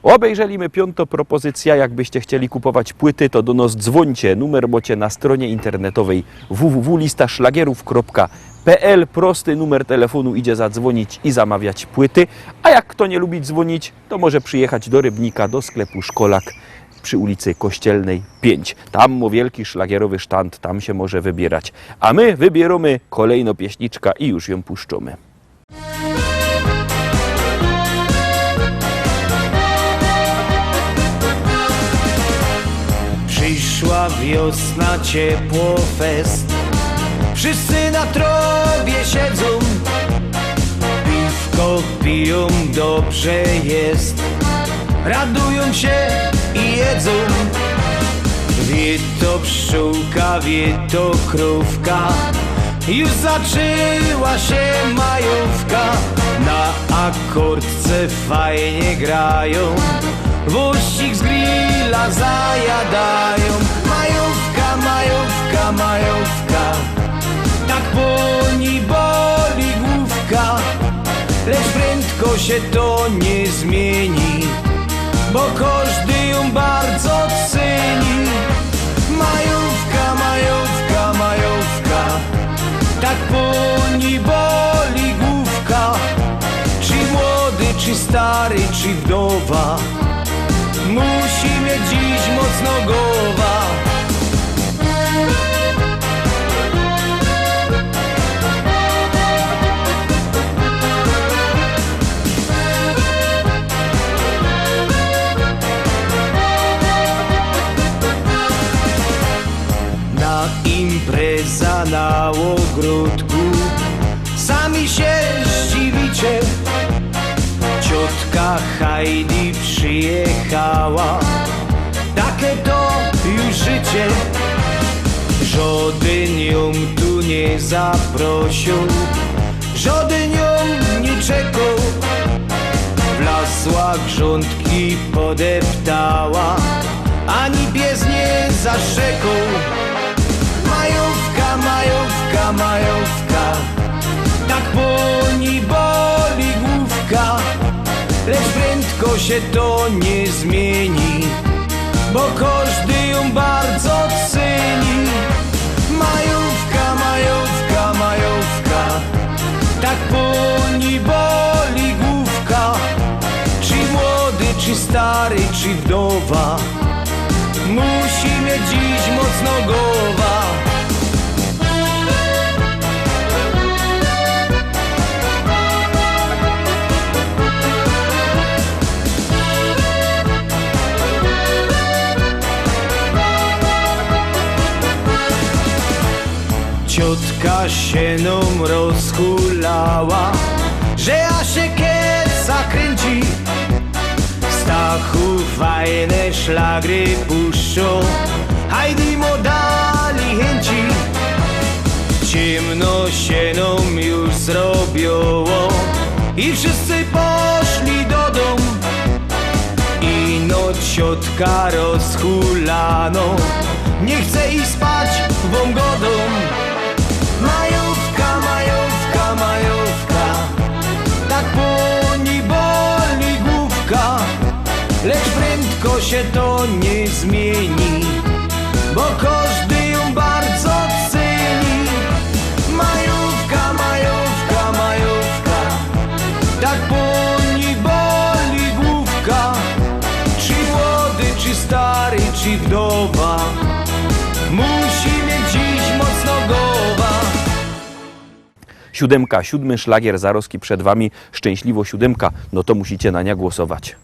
Obejrzeliśmy piątą propozycję. Jakbyście chcieli kupować płyty, to do nas dzwońcie. Numer macie na stronie internetowej www.listaszlagierów.pl. Prosty numer telefonu, idzie zadzwonić i zamawiać płyty. A jak kto nie lubi dzwonić, to może przyjechać do Rybnika, do sklepu Szkolak przy ulicy Kościelnej 5. Tam ma wielki szlagierowy sztand, tam się może wybierać. A my wybieramy kolejną pieśniczkę i już ją puszczamy. Przyszła wiosna, ciepło, fest. Wszyscy na trawie siedzą, piwko piją, dobrze jest. Radują się i jedzą. Wie to pszczółka, wie to krówka. Już zaczęła się majówka. Na akordce fajnie grają, wościk z grilla zajadają. Majówka, majówka, majówka, tak boli, boli główka. Lecz prędko się to nie zmieni, bo każdy ją bardzo ceni. Majówka, majówka, majówka, tak boli, boli główka. Czy młody, czy stary, czy wdowa, musi mieć dziś mocno głowa. Na impreza na ogródku, sami się zdziwicie. Ciotka Heidi przyjechała, takie to już życie. Żaden ją tu nie zaprosił, żaden ją nie czekał. Wlasła grządki podeptała, ani pies nie zaszczekał. Majówka, majówka, majówka, tak boli, boli główka. Lecz prędko się to nie zmieni, bo każdy ją bardzo ceni. Majówka, majówka, majówka, tak boli, boli główka. Czy młody, czy stary, czy wdowa, musi mieć dziś mocno głowa. Ciotka się nam rozhulała, że aż się kieca kręci. Stachu fajne szlagry puszczą, Heidi mu dali chęci. Ciemno się nam już zrobiło i wszyscy poszli do domu. Ino ciotka rozhulano, nie chce iść spać wam godą. Majówka, majówka, majówka, tak boli, boli główka. Lecz prędko się to nie zmieni, bo każdy ją bardzo ceni. Majówka, majówka, majówka, tak boli, boli główka. Czy młody, czy stary, czy wdowa, musi mieć dziś mocno głowa. Siódemka, siódmy szlagier Zaroski przed wami. Szczęśliwo siódemka, no to musicie na nią głosować.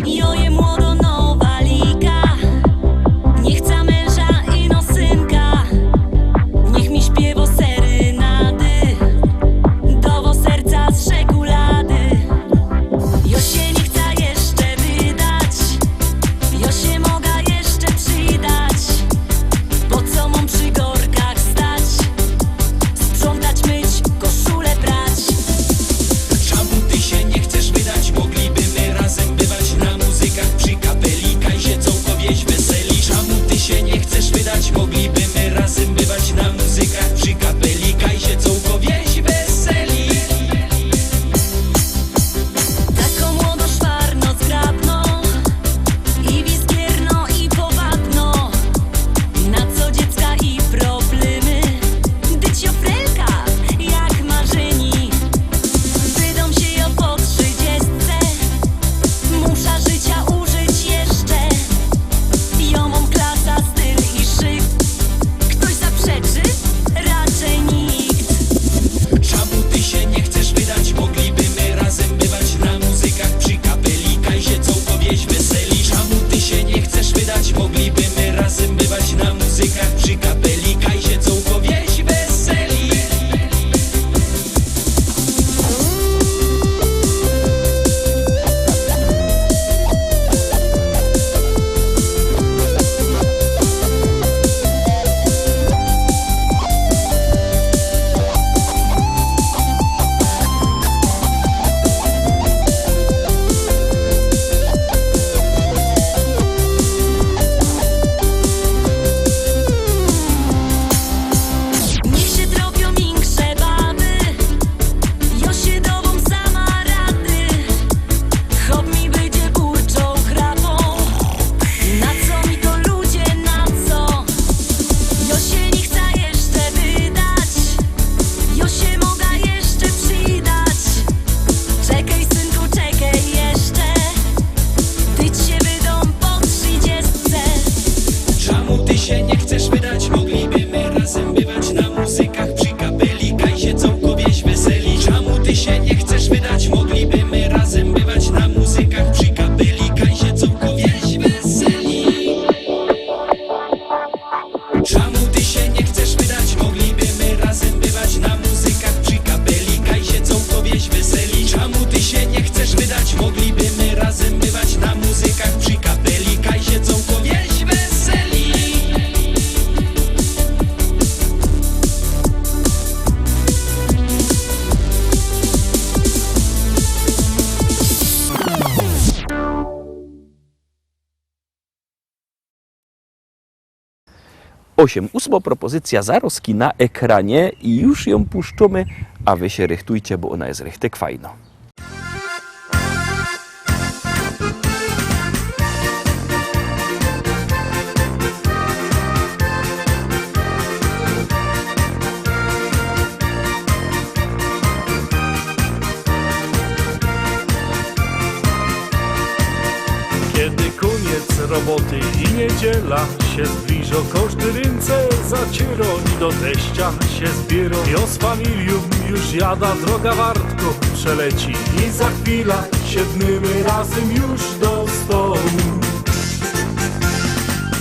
Joje młodo nowa liga, nie chce męża i no synka. Niech mi śpiewo serynady, dowo serca z czekolady. Jo się nie chce jeszcze wydać, 8. 8. propozycja Zaroski na ekranie i już ją puszczamy, a wy się rychtujcie, bo ona jest rychtek fajna. Kiedy koniec roboty i niedziela się zbliża, każdy ręce zaciero i do teścia się zbiera. Jo z familią już jada, droga wartko przeleci i za chwilę siedmymy razem już do stołu.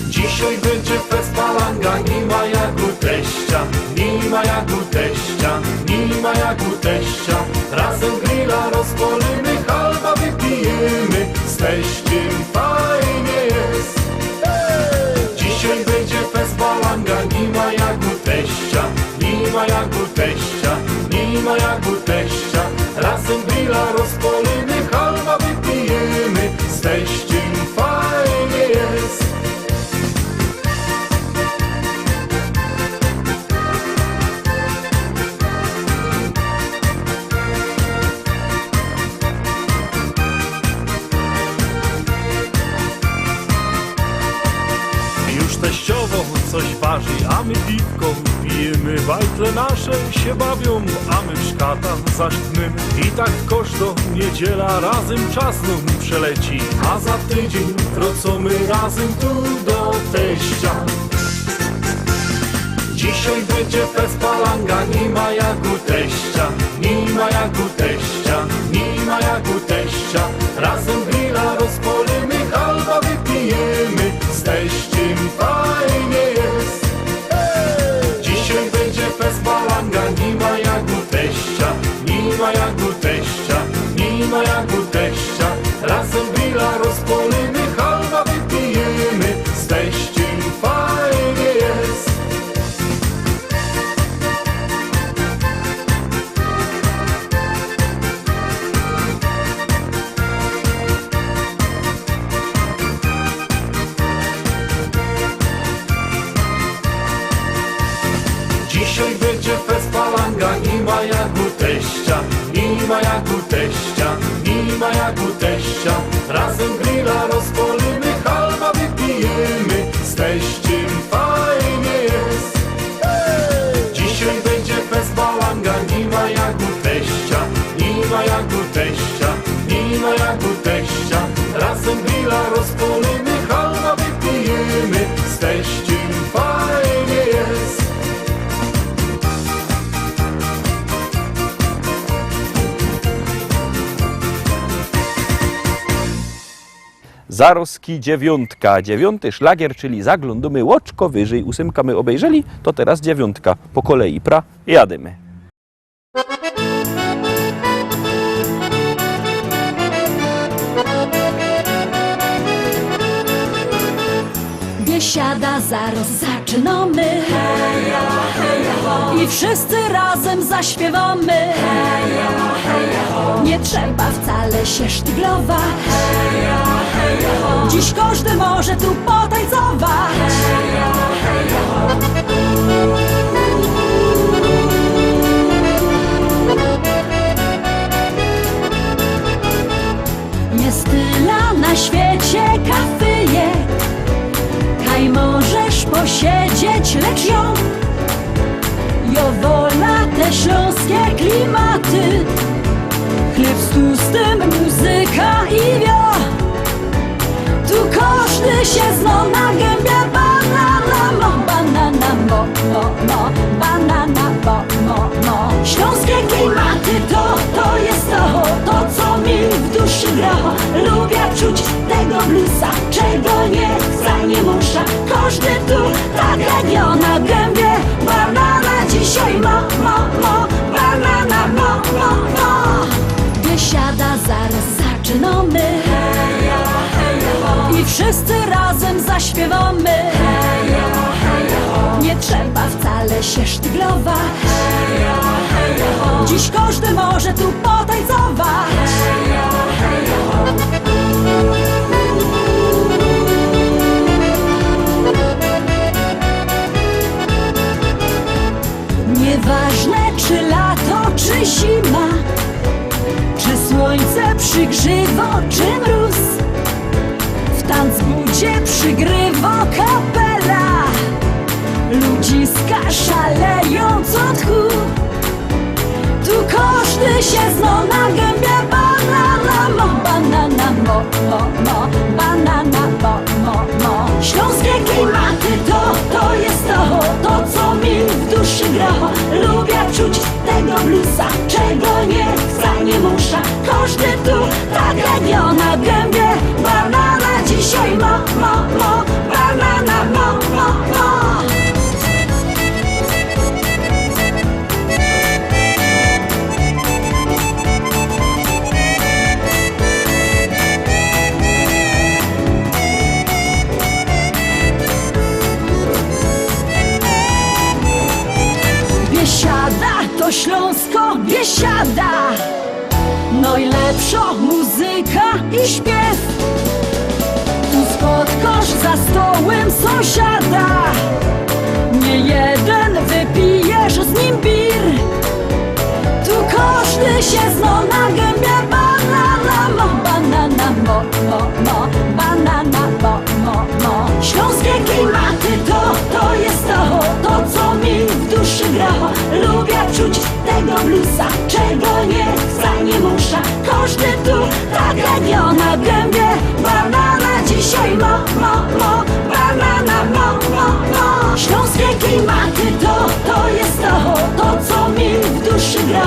Dzisiaj będzie fest palanga, nie ma jak u teścia, nie ma jak u teścia, nie ma jak u teścia. Razem grilla rozpalimy, halba wypijemy, z teściem fajnie jest. Dzisiaj będzie fest palanga, nie ma jak u teścia, nie ma jak u teścia, nie ma jak u teścia. Razem grilla rozpalimy, halba wypijemy, z teściem fajnie jest. Teściowo coś waży, a my piwko pijemy, bajtle nasze się bawią, a my w szkatach zasztmymy. I tak koszto niedziela razem czas nam przeleci, a za tydzień wrócimy razem tu do teścia. Dzisiaj będzie fest palanga, nie ma jak u teścia, nie ma jak u teścia, nie ma jak u teścia. Razem grilla rozpalimy, halba wypijemy, z teściem fajnie jest. Dzisiaj będzie fest palanga, nie ma jak u teścia, nie ma jak u teścia, nie ma jak u teścia. Razem grilla rozpalimy, halba wypijemy, z teściem fajnie jest. Dzisiaj będzie fest palanga, nie ma jak u teścia, nie ma jak u teścia, nie ma jak u teścia. Razem grilla rozpalimy, halba wypijemy, z teściem fajnie jest. Dzisiaj będzie fest palanga, nie ma jak u teścia, nie ma jak u teścia, nie ma jak u teścia. Razem grilla rozpalimy, halba wypijemy, z teściem fajnie jest. Zaroski 9. 9. szlagier, czyli zaglądamy łoczko wyżej. 8 my obejrzeli, to teraz 9. Po kolei jadymy. Biesiada zaraz zaczynamy, heja, heja, ho. I wszyscy razem zaśpiewamy, heja, heja, ho. Nie trzeba wcale się sztyglować, heja, heja, ho. Dziś każdy może tu potańcować, heja, heja, ho. Jest tyle na świecie kafyjek, kaj możesz posiedzieć, lecz ją wola te śląskie klimaty. Chleb z tłustym, muzyka i wio. Tu każdy się zno na gębie. Banana mo, banana mo, mo, mo. Banana mo, mo, mo. Śląskie klimaty to jest to co mi w duszy gra. Lubię czuć tego bluesa, czego nie chce, nie muszę. Każdy tu tak jak ja na gębie. Banana dzisiaj mo, mo, mo. Banana mo, mo, mo. Biesiada zaraz zaczynamy, heja, heja, ho. I wszyscy razem zaśpiewamy, heja, heja, ho. Nie trzeba wcale się sztyglować, heja, heja, ho. Dziś każdy może tu potańcować, heja, heja, ho. przygrywa kapela. Ludziska szaleją co tchu. Tu każdy się zno na gębie. Banana mo, banana mo, mo, banana mo. Śląskie klimaty to jest to co mi w duszy gra. Lubię czuć tego bluesa, czego nie chcę, nie muszę. Każdy tu tak jak ja na gębie. Banana dzisiaj mo, banana mo. Biesiada to Śląsko, biesiada. Najlepsza muzyka i śpiew. Tu spotkasz za stołem sąsiada. Nie jeden wypijesz z nim bir. Tu każdy się zna na gębie. Banana mo, banana mo. Śląskie klimaty to jest to co mi w duszy gra. Lubię czuć tego bluesa, czego nie chcę, nie muszę. Każdy tu tak jak ja na gębie. Banana dzisiaj mo, banana mo. Śląskie klimaty to jest to co mi w duszy gra.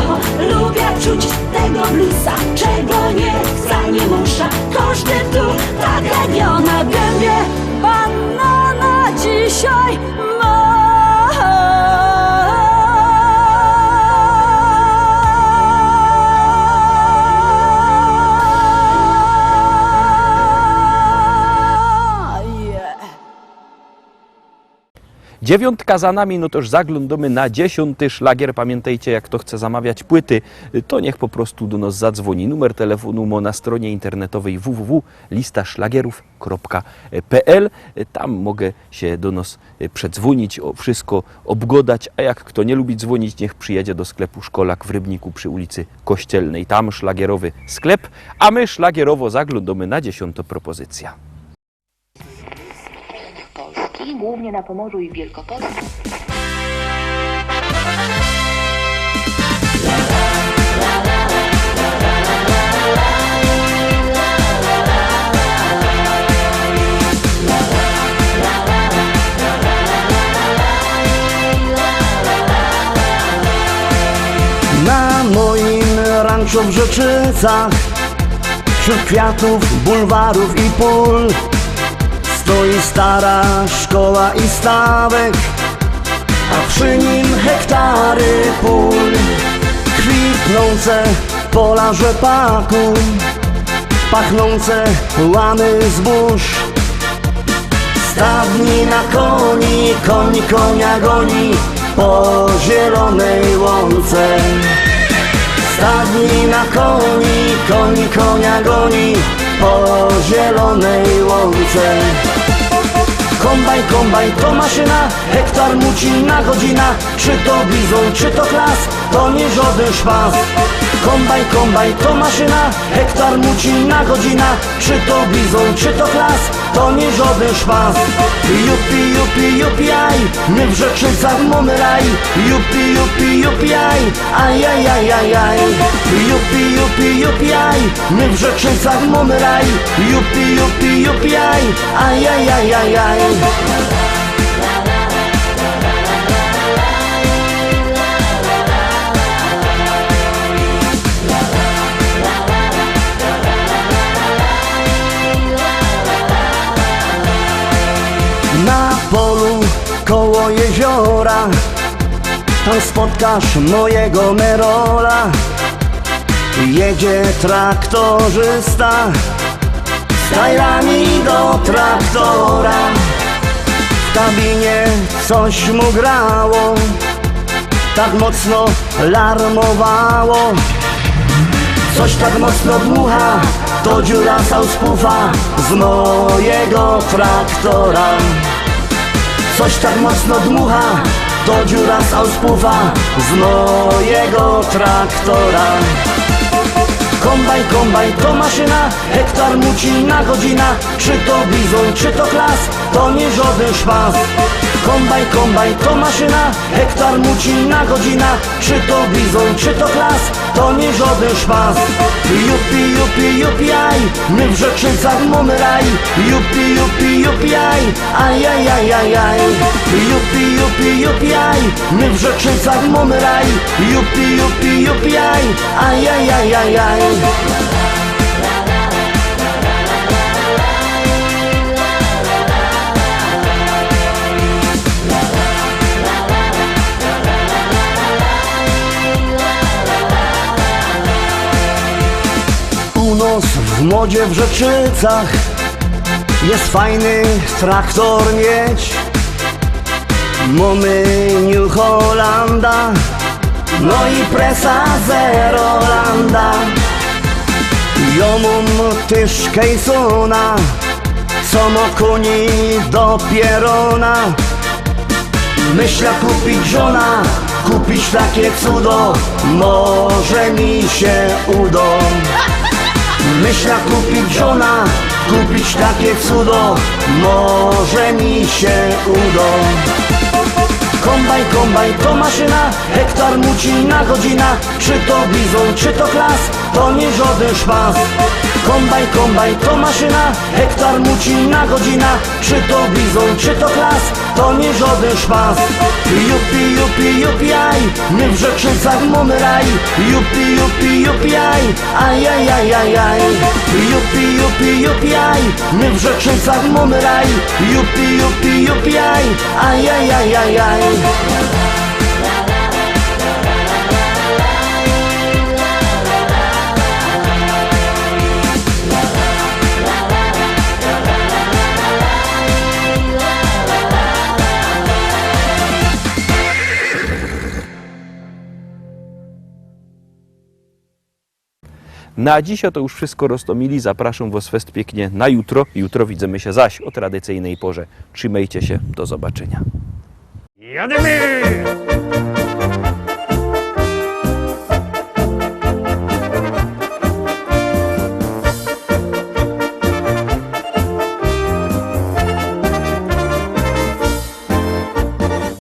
Lubię czuć tego bluesa, czego nie chcę, nie muszę. Każdy tu tak jak ja na gębie. Banana dzisiaj ma. Dziewiątka za nami, no to już zaglądamy na 10. szlagier. Pamiętajcie, jak kto chce zamawiać płyty, to niech po prostu do nas zadzwoni. Numer telefonu ma na stronie internetowej www.listaszlagierów.pl. Tam mogę się do nas przedzwonić, wszystko obgadać, a jak kto nie lubi dzwonić, niech przyjedzie do sklepu Szkolak w Rybniku przy ulicy Kościelnej. Tam szlagierowy sklep, a my szlagierowo zaglądamy na 10. propozycja. Polski, głównie na Pomorzu i Wielkopolsce. Na moim ranczu w Rzeczycach, wśród kwiatów, bulwarów i pól, stoi stara szkoła i stawek, a przy nim hektary pól. Kwitnące pola rzepaku, pachnące łany zbóż. Stadni na koni, koń konia goni po zielonej łące. Stadni na koni, koń konia goni po zielonej łące. Kombajn, kombajn to maszyna, hektar muci na godzina. Czy to bizon, czy to klas, to nie żaden szpas. Kombajn, kombajn to maszyna, hektar muci na godzina. Czy to bizon, czy to klas, to nie żaden szpas. Jupi, jupi, jupi, aj, my w Rzeczycach mamy raj. Jupi, jupi, jupi, aj, aj, aj, aj, aj, aj. Jupi, jupi, jupi, aj, my w Rzeczycach mamy raj. Jupi, jupi, jupi, aj, aj, aj, aj, aj, aj. Na polu koło jeziora, tam spotkasz mojego Merola. Jedzie traktorzysta z tajrami do traktora. W kabinie coś mu grało, tak mocno larmowało. Coś tak mocno dmucha, to dziura sauspufa z mojego traktora. Coś tak mocno dmucha, to dziura sauspufa z mojego traktora. Kombajn to maszyna, hektar muci na godzina. Czy to bizon, czy to klas, to nie żaden szpas. Kombajn to maszyna, hektar muci na godzina. Czy to bizon, czy to klas, to nie żaden szpas. Jupi, aj, my w Rzeczycach mamy raj. Jupi, aj, ajajajajaj. Jupi, aj, my w Rzeczycach mamy raj. Jupi, aj, ajajajajaj. U nas w modzie w Rzeczycach jest fajny traktor mieć. Mamy New Hollanda, no i presa Zerolanda. Ja mam też Kejsona, co ma koni do pierona. Myślę kupić żona, kupić takie cudo, może mi się uda. Myślę kupić żona, kupić takie cudo, może mi się uda. Kombajn to maszyna, hektar muci na godzina. Czy to bizon, czy to klas, to nie żaden szpas. Kombajn to maszyna, hektar muci na godzina. Czy to bizon, czy to klas, to nie żaden szpas. Jupi, aj, my w Rzeczycach mamy raj. Jupi, aj, ajajajajaj. Jupi, aj, my w Rzeczycach mamy raj. Jupi, aj, ajajajajaj. Na dziś to już wszystko, Rostomili. Zapraszam Was fest pięknie na jutro. Jutro widzimy się zaś o tradycyjnej porze. Trzymajcie się, do zobaczenia. Jadymy!